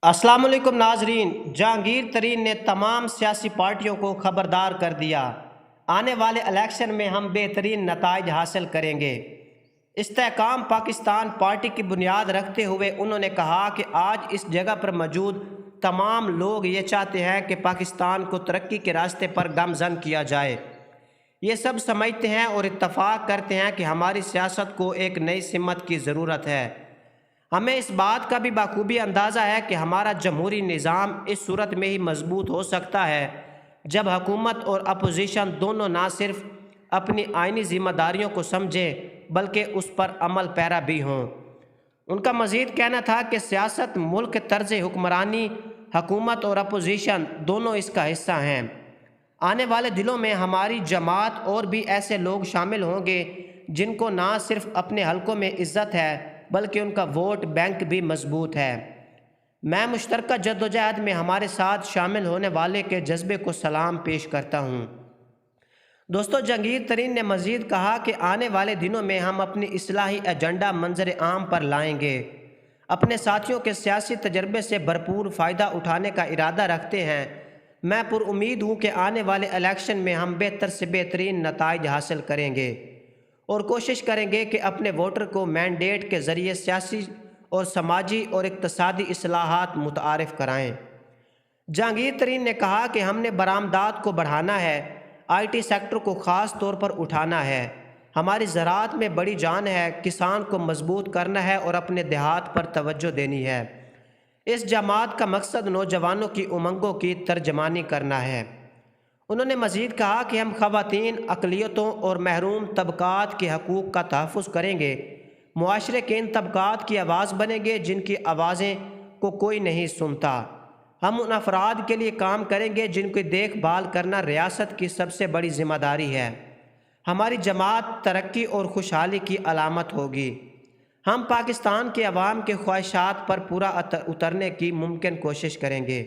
अस्सलाम वालेकुम नाजरीन। जहांगीर तरीन ने तमाम सियासी पार्टियों को खबरदार कर दिया, आने वाले इलेक्शन में हम बेहतरीन नताइज हासिल करेंगे। इस्तेहकाम पाकिस्तान पार्टी की बुनियाद रखते हुए उन्होंने कहा कि आज इस जगह पर मौजूद तमाम लोग ये चाहते हैं कि पाकिस्तान को तरक्की के रास्ते पर गामजन किया जाए। ये सब समझते हैं और इत्तफाक करते हैं कि हमारी सियासत को एक नई सिमत की ज़रूरत है। हमें इस बात का भी बाखूबी अंदाज़ा है कि हमारा जमहूरी निज़ाम इस सूरत में ही मजबूत हो सकता है जब हुकूमत और अपोजिशन दोनों ना सिर्फ अपनी आइनी ज़िम्मेदारियों को समझें बल्कि उस पर अमल पैरा भी हों। उनका मज़ीद कहना था कि सियासत, मुल्क तर्ज हुक्मरानी, हुकूमत और अपोजिशन दोनों इसका हिस्सा हैं। आने वाले दिनों में हमारी जमात और भी ऐसे लोग शामिल होंगे जिनको ना सिर्फ अपने हलकों में इज़्ज़त है बल्कि उनका वोट बैंक भी मजबूत है। मैं मुश्तरका जद्दोजहद में हमारे साथ शामिल होने वाले के जज्बे को सलाम पेश करता हूँ। दोस्तों, जहांगीर तरीन ने मज़ीद कहा कि आने वाले दिनों में हम अपनी इस्लाही एजेंडा मंजर आम पर लाएंगे। अपने साथियों के सियासी तजर्बे से भरपूर फ़ायदा उठाने का इरादा रखते हैं। मैं पुरुमीद हूँ कि आने वाले इलेक्शन में हम बेहतर से बेहतरीन नताइज हासिल करेंगे और कोशिश करेंगे कि अपने वोटर को मैंडेट के ज़रिए सियासी और समाजी और इक़्तिसादी इस्लाहात मुतारिफ़ कराएँ। जहांगीर तरीन ने कहा कि हमने बरामदात को बढ़ाना है, IT सेक्टर को ख़ास तौर पर उठाना है, हमारी ज़राअत में बड़ी जान है, किसान को मजबूत करना है और अपने देहात पर तवज्जो देनी है। इस जमात का मकसद नौजवानों की उमंगों की तर्जमानी करना है। उन्होंने मज़ीद कहा कि हम ख़वातीन, अक़लियतों और महरूम तबक़ात के हकूक़ का तहफ़्फ़ुज़ करेंगे, मुआशरे के इन तबक़ात की आवाज़ बनेंगे जिनकी आवाज़ें को कोई नहीं सुनता। हम उन अफराद के लिए काम करेंगे जिनकी देखभाल करना रियासत की सबसे बड़ी ज़िम्मेदारी है। हमारी जमात तरक्की और खुशहाली की अलामत होगी। हम पाकिस्तान के अवाम के ख्वाहिशात पर पूरा उतरने की मुमकिन कोशिश करेंगे।